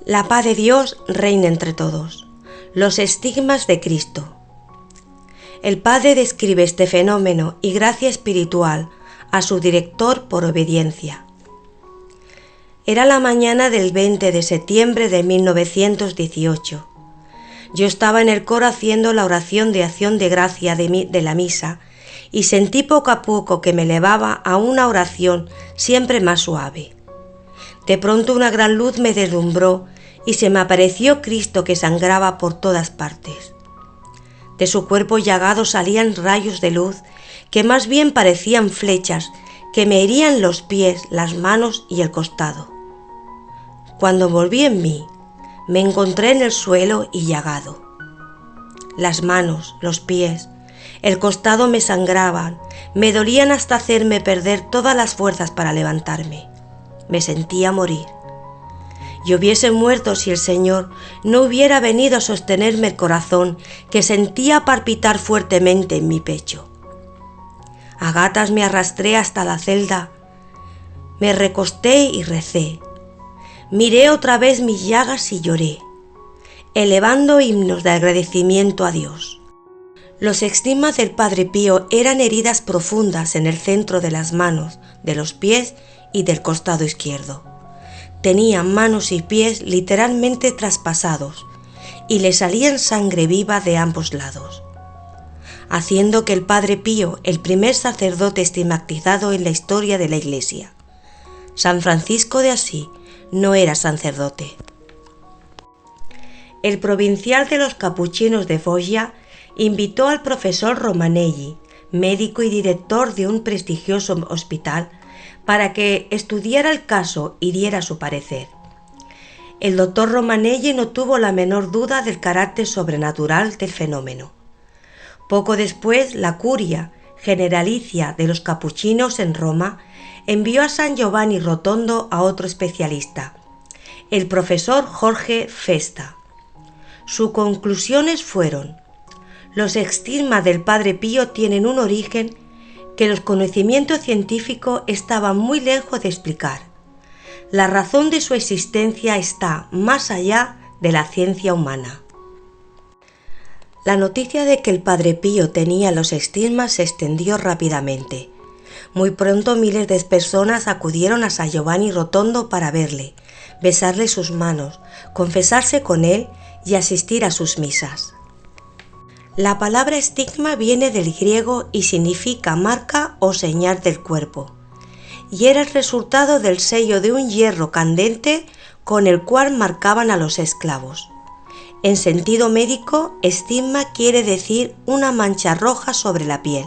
La paz de Dios reina entre todos. Los estigmas de Cristo. El Padre describe este fenómeno y gracia espiritual a su director por obediencia. Era la mañana del 20 de septiembre de 1918. Yo estaba en el coro haciendo la oración de acción de gracia de la misa y sentí poco a poco que me elevaba a una oración siempre más suave. De pronto una gran luz me deslumbró y se me apareció Cristo que sangraba por todas partes. De su cuerpo llagado salían rayos de luz que más bien parecían flechas que me herían los pies, las manos y el costado. Cuando volví en mí, me encontré en el suelo y llagado. Las manos, los pies, el costado me sangraban, me dolían hasta hacerme perder todas las fuerzas para levantarme. Me sentía morir. Yo hubiese muerto si el Señor no hubiera venido a sostenerme el corazón que sentía palpitar fuertemente en mi pecho. A gatas me arrastré hasta la celda, me recosté y recé. Miré otra vez mis llagas y lloré, elevando himnos de agradecimiento a Dios. Los estigmas del Padre Pío eran heridas profundas en el centro de las manos, de los pies y del costado izquierdo. Tenía manos y pies literalmente traspasados y le salían sangre viva de ambos lados, haciendo que el Padre Pío, el primer sacerdote estigmatizado en la historia de la Iglesia. San Francisco de Asís no era sacerdote. El provincial de los capuchinos de Foggia invitó al profesor Romanelli, médico y director de un prestigioso hospital, para que estudiara el caso y diera su parecer. El doctor Romanelli no tuvo la menor duda del carácter sobrenatural del fenómeno. Poco después, la curia generalicia de los capuchinos en Roma envió a San Giovanni Rotondo a otro especialista, el profesor Jorge Festa. Sus conclusiones fueron: los estigmas del Padre Pío tienen un origen que los conocimientos científicos estaban muy lejos de explicar. La razón de su existencia está más allá de la ciencia humana. La noticia de que el Padre Pío tenía los estigmas se extendió rápidamente. Muy pronto miles de personas acudieron a San Giovanni Rotondo para verle, besarle sus manos, confesarse con él y asistir a sus misas. La palabra estigma viene del griego y significa marca o señal del cuerpo, y era el resultado del sello de un hierro candente con el cual marcaban a los esclavos. En sentido médico, estigma quiere decir una mancha roja sobre la piel,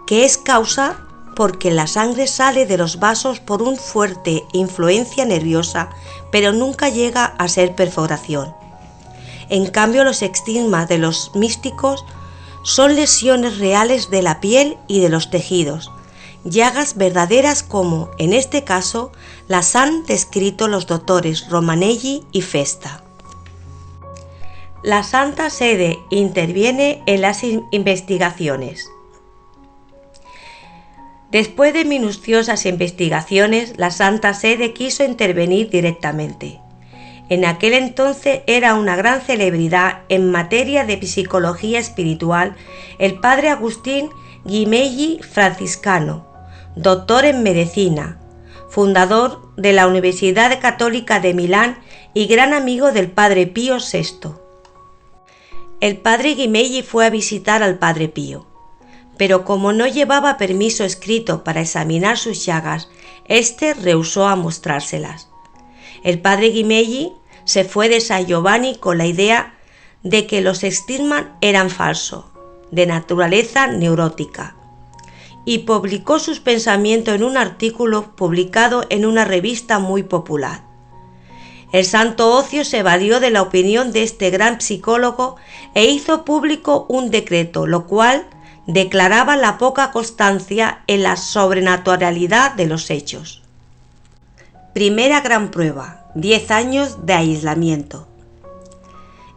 que es causa porque la sangre sale de los vasos por una fuerte influencia nerviosa, pero nunca llega a ser perforación. En cambio, los estigmas de los místicos son lesiones reales de la piel y de los tejidos, llagas verdaderas como, en este caso, las han descrito los doctores Romanelli y Festa. La Santa Sede interviene en las investigaciones. Después de minuciosas investigaciones, la Santa Sede quiso intervenir directamente. En aquel entonces era una gran celebridad en materia de psicología espiritual el padre Agustín Gemelli, franciscano, doctor en medicina, fundador de la Universidad Católica de Milán y gran amigo del padre Pío VI. El padre Gemelli fue a visitar al Padre Pío, pero como no llevaba permiso escrito para examinar sus llagas, éste rehusó a mostrárselas. El padre Gemelli se fue de San Giovanni con la idea de que los estigmas eran falsos, de naturaleza neurótica, y publicó sus pensamientos en un artículo publicado en una revista muy popular. El Santo Ocio se valió de la opinión de este gran psicólogo e hizo público un decreto, lo cual declaraba la poca constancia en la sobrenaturalidad de los hechos. Primera gran prueba: 10 años de aislamiento.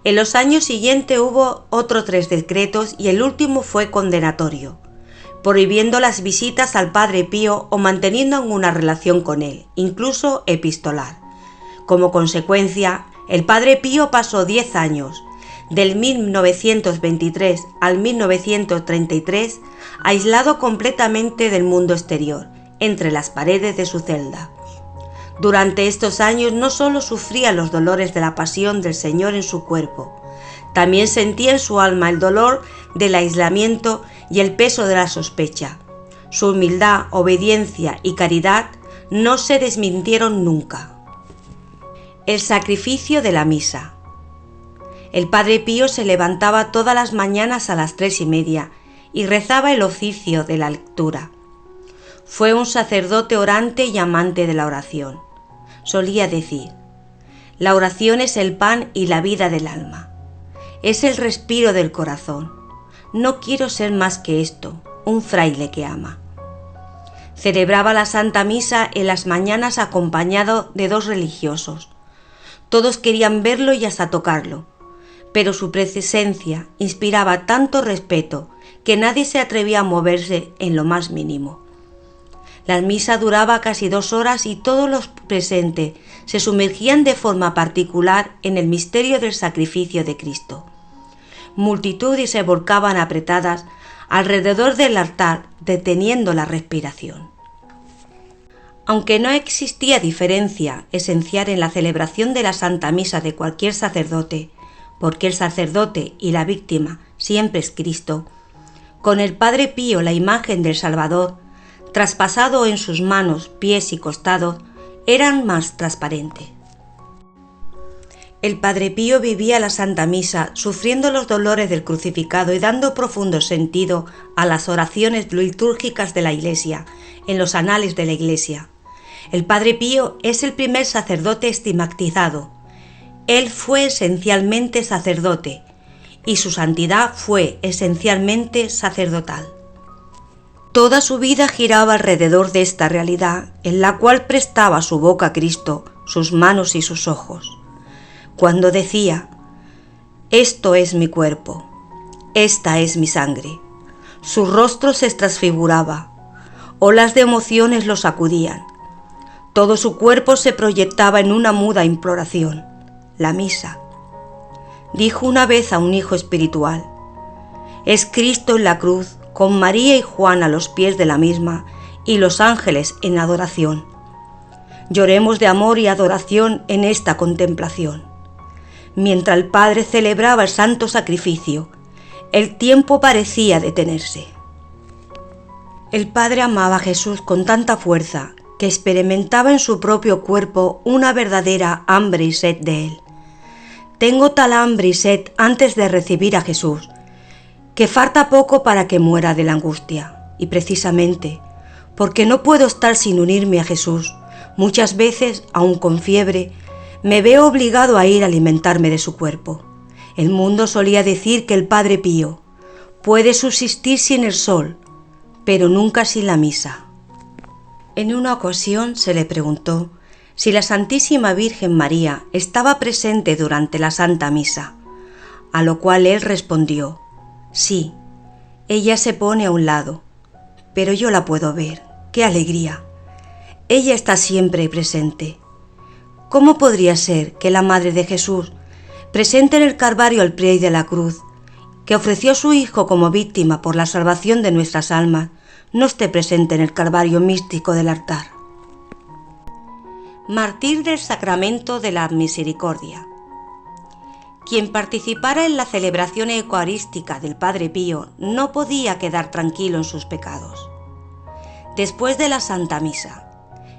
En los años siguientes hubo otros 3 decretos y el último fue condenatorio, prohibiendo las visitas al Padre Pío o manteniendo una relación con él, incluso epistolar, Como consecuencia, el Padre Pío pasó 10 años, del 1923 al 1933, aislado completamente del mundo exterior, entre las paredes de su celda. Durante estos años no solo sufría los dolores de la pasión del Señor en su cuerpo, también sentía en su alma el dolor del aislamiento y el peso de la sospecha. Su humildad, obediencia y caridad no se desmintieron nunca. El sacrificio de la misa. El Padre Pío se levantaba todas las mañanas a las 3:30 y rezaba el oficio de la lectura. Fue un sacerdote orante y amante de la oración. Solía decir: la oración es el pan y la vida del alma. Es el respiro del corazón. No quiero ser más que esto, un fraile que ama. Celebraba la Santa Misa en las mañanas acompañado de 2 religiosos. Todos querían verlo y hasta tocarlo, pero su presencia inspiraba tanto respeto que nadie se atrevía a moverse en lo más mínimo. La misa duraba casi 2 horas y todos los presentes se sumergían de forma particular en el misterio del sacrificio de Cristo. Multitudes se volcaban apretadas alrededor del altar, deteniendo la respiración. Aunque no existía diferencia esencial en la celebración de la Santa Misa de cualquier sacerdote, porque el sacerdote y la víctima siempre es Cristo, con el Padre Pío la imagen del Salvador, traspasado en sus manos, pies y costados, eran más transparentes. El Padre Pío vivía la Santa Misa sufriendo los dolores del crucificado y dando profundo sentido a las oraciones litúrgicas de la Iglesia, en los anales de la Iglesia. El Padre Pío es el primer sacerdote estigmatizado. Él fue esencialmente sacerdote y su santidad fue esencialmente sacerdotal. Toda su vida giraba alrededor de esta realidad, en la cual prestaba su boca a Cristo, sus manos y sus ojos. Cuando decía: esto es mi cuerpo, esta es mi sangre, su rostro se transfiguraba, olas de emociones lo sacudían. Todo su cuerpo se proyectaba en una muda imploración, la misa. Dijo una vez a un hijo espiritual: es Cristo en la cruz, con María y Juan a los pies de la misma y los ángeles en adoración. Lloremos de amor y adoración en esta contemplación. Mientras el Padre celebraba el santo sacrificio, el tiempo parecía detenerse. El Padre amaba a Jesús con tanta fuerza que experimentaba en su propio cuerpo una verdadera hambre y sed de él. Tengo tal hambre y sed antes de recibir a Jesús, que falta poco para que muera de la angustia, y precisamente porque no puedo estar sin unirme a Jesús, muchas veces, aun con fiebre, me veo obligado a ir a alimentarme de su cuerpo. El mundo solía decir que el Padre Pío puede subsistir sin el sol, pero nunca sin la misa. En una ocasión se le preguntó si la Santísima Virgen María estaba presente durante la Santa Misa, a lo cual él respondió: sí, ella se pone a un lado, pero yo la puedo ver. ¡Qué alegría! Ella está siempre presente. ¿Cómo podría ser que la Madre de Jesús, presente en el Calvario al pie de la cruz, que ofreció a su Hijo como víctima por la salvación de nuestras almas, no esté presente en el Calvario místico del altar? Mártir del Sacramento de la Misericordia. Quien participara en la celebración eucarística del Padre Pío no podía quedar tranquilo en sus pecados. Después de la Santa Misa,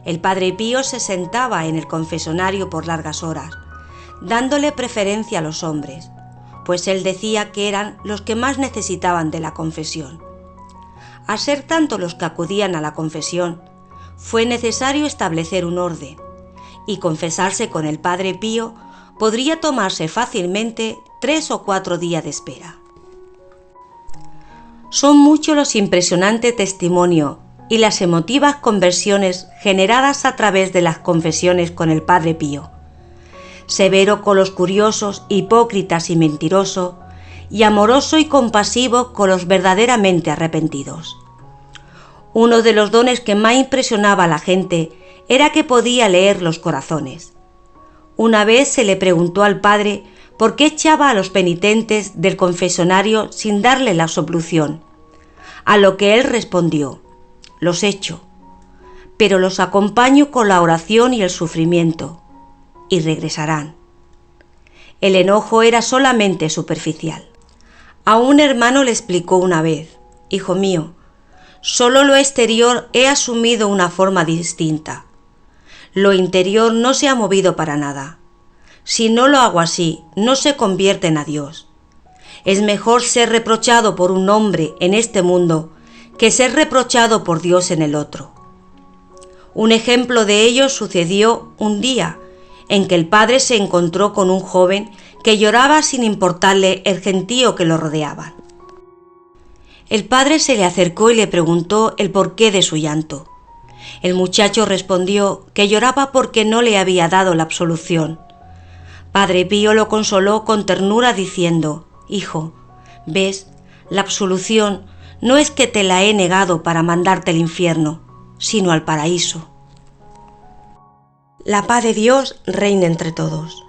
el Padre Pío se sentaba en el confesionario por largas horas, dándole preferencia a los hombres, pues él decía que eran los que más necesitaban de la confesión. Al ser tanto los que acudían a la confesión, fue necesario establecer un orden, y confesarse con el Padre Pío podría tomarse fácilmente 3 o 4 días de espera. Son muchos los impresionantes testimonios y las emotivas conversiones generadas a través de las confesiones con el Padre Pío, severo con los curiosos, hipócritas y mentirosos, y amoroso y compasivo con los verdaderamente arrepentidos. Uno de los dones que más impresionaba a la gente era que podía leer los corazones. Una vez se le preguntó al padre por qué echaba a los penitentes del confesionario sin darle la absolución, a lo que él respondió: los echo, pero los acompaño con la oración y el sufrimiento, y regresarán. El enojo era solamente superficial. A un hermano le explicó una vez: hijo mío, solo lo exterior he asumido una forma distinta. Lo interior no se ha movido para nada. Si no lo hago así, no se convierten a Dios. Es mejor ser reprochado por un hombre en este mundo que ser reprochado por Dios en el otro. Un ejemplo de ello sucedió un día en que el padre se encontró con un joven que lloraba sin importarle el gentío que lo rodeaban. El padre se le acercó y le preguntó el porqué de su llanto. El muchacho respondió que lloraba porque no le había dado la absolución. Padre Pío lo consoló con ternura diciendo: hijo, ves, la absolución no es que te la he negado para mandarte al infierno, sino al paraíso. La paz de Dios reina entre todos.